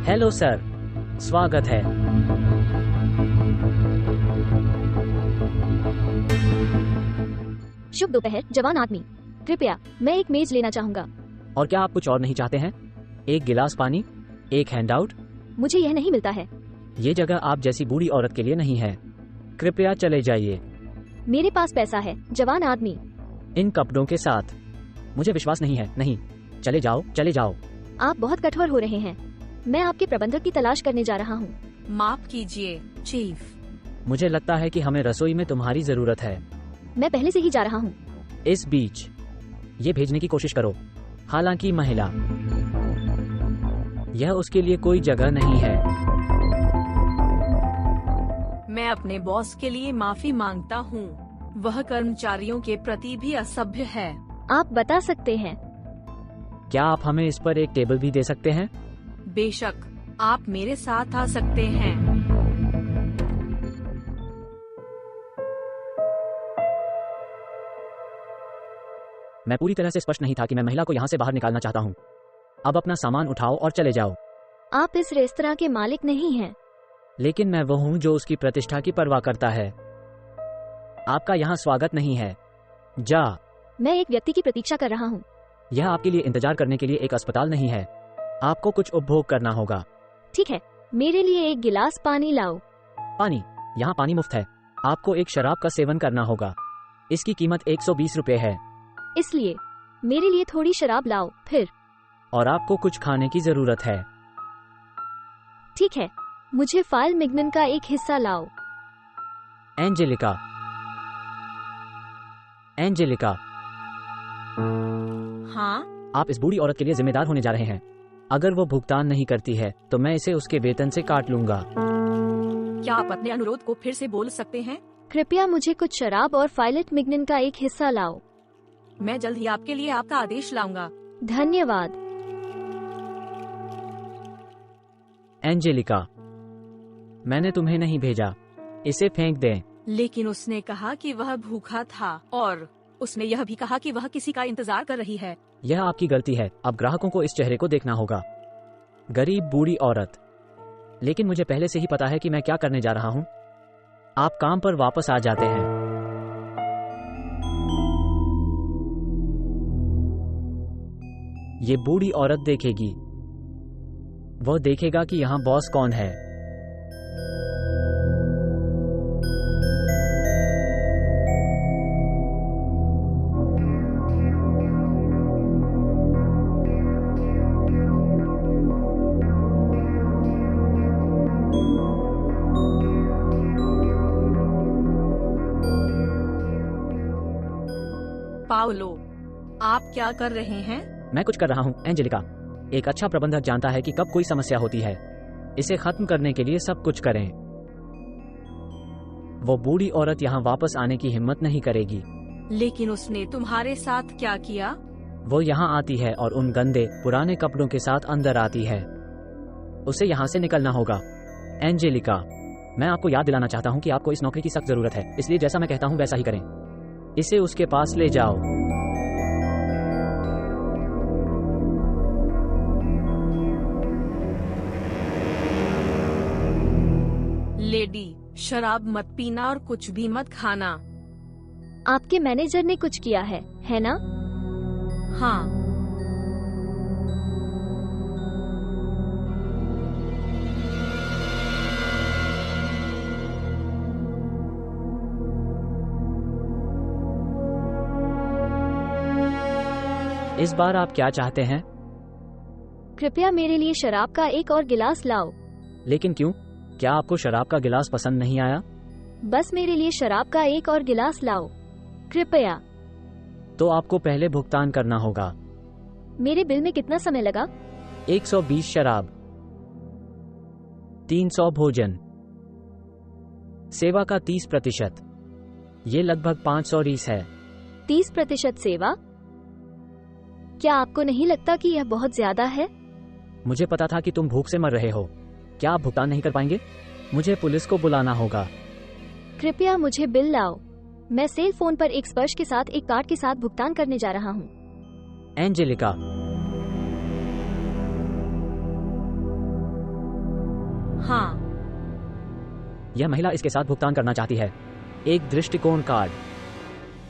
Hello sir, स्वागत है। शुभ दोपहर जवान आदमी, कृपया मैं एक मेज लेना चाहूँगा। और क्या आप कुछ और नहीं चाहते हैं? एक गिलास पानी, एक हैंडआउट? मुझे यह नहीं मिलता है। ये जगह आप जैसी बूढ़ी औरत के लिए नहीं है। कृपया चले जाइए। मेरे पास पैसा है जवान आदमी। इन कपड़ों के साथ मुझे विश्वास नहीं है। नहीं, चले जाओ, चले जाओ। आप बहुत कठोर हो रहे हैं। मैं आपके प्रबंधक की तलाश करने जा रहा हूँ। माफ कीजिए चीफ। मुझे लगता है कि हमें रसोई में तुम्हारी जरूरत है। मैं पहले से ही जा रहा हूँ। इस बीच ये भेजने की कोशिश करो। हालांकि महिला, यह उसके लिए कोई जगह नहीं है। मैं अपने बॉस के लिए माफी मांगता हूँ। वह कर्मचारियों के प्रति भी असभ्य है। आप बता सकते हैं। क्या आप हमें इस पर एक टेबल भी दे सकते हैं? बेशक, आप मेरे साथ आ सकते हैं। मैं पूरी तरह से स्पष्ट नहीं था कि मैं महिला को यहाँ से बाहर निकालना चाहता हूँ। अब अपना सामान उठाओ और चले जाओ। आप इस रेस्तरां के मालिक नहीं हैं। लेकिन मैं वो हूँ जो उसकी प्रतिष्ठा की परवाह करता है। आपका यहाँ स्वागत नहीं है। जा। मैं एक व्यक्ति की प्रतीक्षा कर रहा हूँ। यह आपके लिए इंतजार करने के लिए एक अस्पताल नहीं है। आपको कुछ उपभोग करना होगा। ठीक है, मेरे लिए एक गिलास पानी लाओ। पानी? यहाँ पानी मुफ्त है। आपको एक शराब का सेवन करना होगा। इसकी कीमत 120 रुपए है। इसलिए मेरे लिए थोड़ी शराब लाओ फिर। और आपको कुछ खाने की जरूरत है। ठीक है, मुझे फाइल मिग्नन का एक हिस्सा लाओ। एंजेलिका, एंजेलिका, हाँ? आप इस बूढ़ी औरत के लिए जिम्मेदार होने जा रहे हैं। अगर वो भुगतान नहीं करती है तो मैं इसे उसके वेतन से काट लूंगा। क्या आप अपने अनुरोध को फिर से बोल सकते हैं? कृपया मुझे कुछ शराब और फाइलेट मिग्नन का एक हिस्सा लाओ। मैं जल्द ही आपके लिए आपका आदेश लाऊंगा। धन्यवाद। एंजेलिका, मैंने तुम्हें नहीं भेजा। इसे फेंक दें। लेकिन उसने कहा कि वह भूखा था और उसने यह भी कहा कि वह किसी का इंतजार कर रही है। यह आपकी गलती है। अब ग्राहकों को इस चेहरे को देखना होगा। गरीब बूढ़ी औरत। लेकिन मुझे पहले से ही पता है कि मैं क्या करने जा रहा हूँ। आप काम पर वापस आ जाते हैं। ये बूढ़ी औरत देखेगी। वह देखेगा कि यहाँ बॉस कौन है। पाओलो, आप क्या कर रहे हैं? मैं कुछ कर रहा हूँ एंजेलिका। एक अच्छा प्रबंधक जानता है कि कब कोई समस्या होती है। इसे खत्म करने के लिए सब कुछ करें। वो बूढ़ी औरत यहाँ वापस आने की हिम्मत नहीं करेगी। लेकिन उसने तुम्हारे साथ क्या किया? वो यहाँ आती है और उन गंदे पुराने कपड़ों के साथ अंदर आती है। उसे यहाँ से निकलना होगा। एंजेलिका, मैं आपको याद दिलाना चाहता हूँ कि आपको इस नौकरी की सख्त जरूरत है। इसलिए जैसा मैं कहता हूँ वैसा ही करें। इसे उसके पास ले जाओ। लेडी, शराब मत पीना और कुछ भी मत खाना। आपके मैनेजर ने कुछ किया है ना? हाँ। इस बार आप क्या चाहते हैं? कृपया मेरे लिए शराब का एक और गिलास लाओ। लेकिन क्यों? क्या आपको शराब का गिलास पसंद नहीं आया? बस मेरे लिए शराब का एक और गिलास लाओ कृपया। तो आपको पहले भुगतान करना होगा। मेरे बिल में कितना समय लगा? 120 शराब, 300 भोजन, सेवा का 30%। ये लगभग 500 रीस है। 30% सेवा? क्या आपको नहीं लगता कि यह बहुत ज्यादा है? मुझे पता था कि तुम भूख से मर रहे हो। क्या आप भुगतान नहीं कर पाएंगे? मुझे पुलिस को बुलाना होगा। कृपया मुझे बिल लाओ। मैं सेल फोन पर एक स्पर्श के साथ एक कार्ड के साथ भुगतान करने जा रहा हूँ। एंजेलिका, हाँ, यह महिला इसके साथ भुगतान करना चाहती है। एक दृष्टिकोण कार्ड।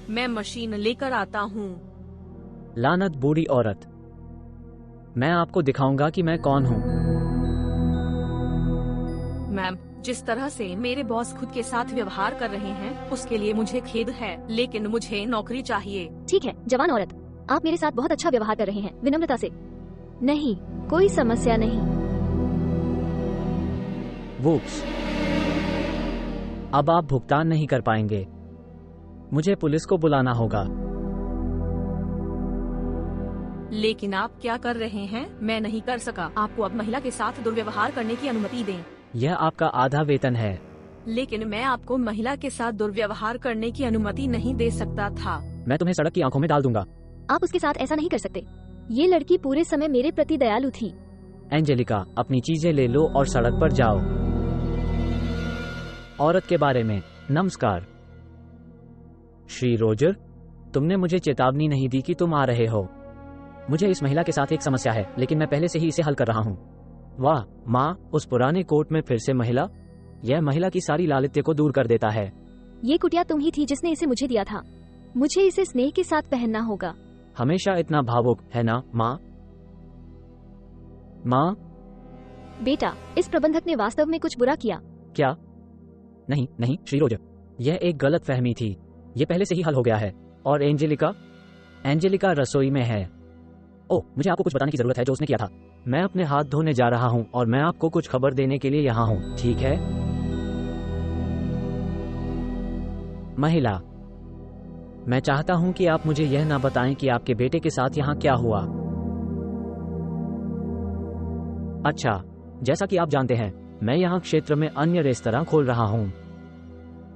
मैं मशीन लेकर आता हूँ। लानत बूढ़ी औरत। मैं आपको दिखाऊंगा कि मैं कौन हूँ। मैम, जिस तरह से मेरे बॉस खुद के साथ व्यवहार कर रहे हैं उसके लिए मुझे खेद है, लेकिन मुझे नौकरी चाहिए। ठीक है जवान औरत, आप मेरे साथ बहुत अच्छा व्यवहार कर रहे हैं, विनम्रता से। नहीं, कोई समस्या नहीं। वूप्स। अब आप भुगतान नहीं कर पाएंगे। मुझे पुलिस को बुलाना होगा। लेकिन आप क्या कर रहे हैं? मैं नहीं कर सका। आपको अब महिला के साथ दुर्व्यवहार करने की अनुमति दें। यह आपका आधा वेतन है। लेकिन मैं आपको महिला के साथ दुर्व्यवहार करने की अनुमति नहीं दे सकता था। मैं तुम्हें सड़क की आंखों में डाल दूंगा। आप उसके साथ ऐसा नहीं कर सकते। ये लड़की पूरे समय मेरे प्रति दयालु थी। एंजेलिका, अपनी चीजें ले लो और सड़क पर जाओ। औरत के बारे में। नमस्कार श्री रोजर, तुमने मुझे चेतावनी नहीं दी कि तुम आ रहे हो। मुझे इस महिला के साथ एक समस्या है, लेकिन मैं पहले से ही इसे हल कर रहा हूँ। वाह माँ, उस पुराने कोट में फिर से महिला। यह महिला की सारी लालित्य को दूर कर देता है। ये कुटिया तुम ही थी जिसने इसे मुझे दिया था। मुझे इसे स्नेह के साथ पहनना होगा। हमेशा इतना भावुक है ना माँ? माँ? बेटा, इस प्रबंधक ने वास्तव में कुछ बुरा किया। क्या? नहीं नहीं श्री रोजर, यह एक गलत फहमी थी। यह पहले से ही हल हो गया है। और एंजेलिका? एंजेलिका रसोई में है। ओह, मुझे आपको कुछ बताने की जरूरत है जो उसने किया था। मैं अपने हाथ धोने जा रहा हूँ और मैं आपको कुछ खबर देने के लिए यहाँ हूँ, ठीक है? महिला, मैं चाहता हूँ कि आप मुझे यह ना बताएं कि आपके बेटे के साथ यहाँ क्या हुआ। अच्छा, जैसा कि आप जानते हैं, मैं यहाँ क्षेत्र में अन्य रेस्तरां खोल रहा हूँ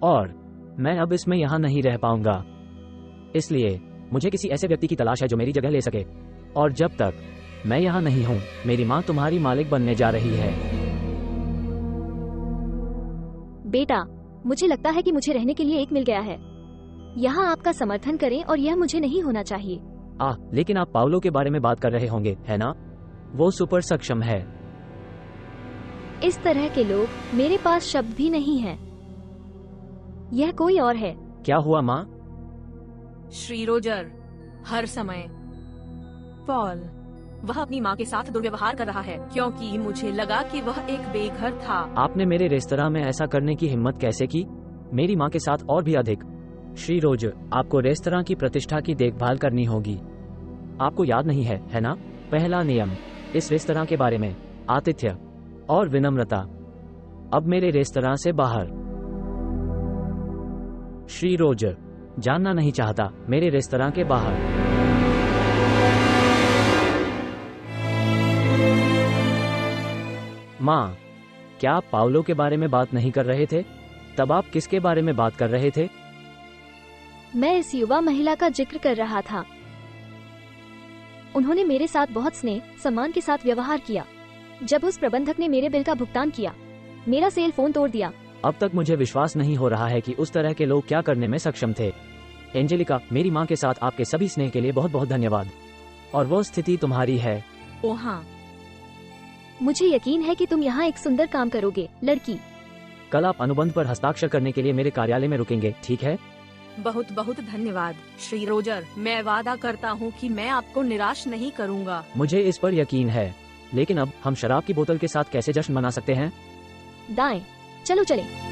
और मैं अब इसमें यहाँ नहीं रह पाऊंगा। इसलिए मुझे किसी ऐसे व्यक्ति की तलाश है जो मेरी जगह ले सके। और जब तक मैं यहाँ नहीं हूँ, मेरी माँ तुम्हारी मालिक बनने जा रही है। बेटा, मुझे लगता है कि मुझे रहने के लिए एक मिल गया है। यहाँ आपका समर्थन करें और यह मुझे नहीं होना चाहिए। लेकिन आप पाउलो के बारे में बात कर रहे होंगे, है ना? वो सुपर सक्षम है। इस तरह के लोग मेरे पास शब्द भी नहीं है। यह कोई और है। क्या हुआ माँ? श्री रोजर, हर समय पॉल, वह अपनी माँ के साथ दुर्व्यवहार कर रहा है क्योंकि मुझे लगा कि वह एक बेघर था। आपने मेरे रेस्तरां में ऐसा करने की हिम्मत कैसे की? मेरी माँ के साथ और भी अधिक। श्री रोजर, आपको रेस्तरां की प्रतिष्ठा की देखभाल करनी होगी। आपको याद नहीं है, है ना? पहला नियम इस रेस्तरां के बारे में, आतिथ्य और विनम्रता। अब मेरे रेस्तरां से बाहर। श्री रोजर, जानना नहीं चाहता, मेरे रेस्तरां के बाहर। माँ, क्या आप पाउलो के बारे में बात नहीं कर रहे थे? तब आप किसके बारे में बात कर रहे थे? मैं इस युवा महिला का जिक्र कर रहा था। उन्होंने मेरे साथ बहुत स्नेह सम्मान के साथ व्यवहार किया। जब उस प्रबंधक ने मेरे बिल का भुगतान किया, मेरा सेल फोन तोड़ दिया। अब तक मुझे विश्वास नहीं हो रहा है कि उस तरह के लोग क्या करने में सक्षम थे। एंजेलिका, मेरी माँ के साथ आपके सभी स्नेह के लिए बहुत बहुत धन्यवाद। और वो स्थिति तुम्हारी है। ओ हाँ, मुझे यकीन है कि तुम यहाँ एक सुंदर काम करोगे, लड़की। कल आप अनुबंध पर हस्ताक्षर करने के लिए मेरे कार्यालय में रुकेंगे, ठीक है? बहुत बहुत धन्यवाद श्री रोजर। मैं वादा करता हूँ कि मैं आपको निराश नहीं करूँगा। मुझे इस पर यकीन है। लेकिन अब हम शराब की बोतल के साथ कैसे जश्न मना सकते हैं? दाएं, चलो चलें।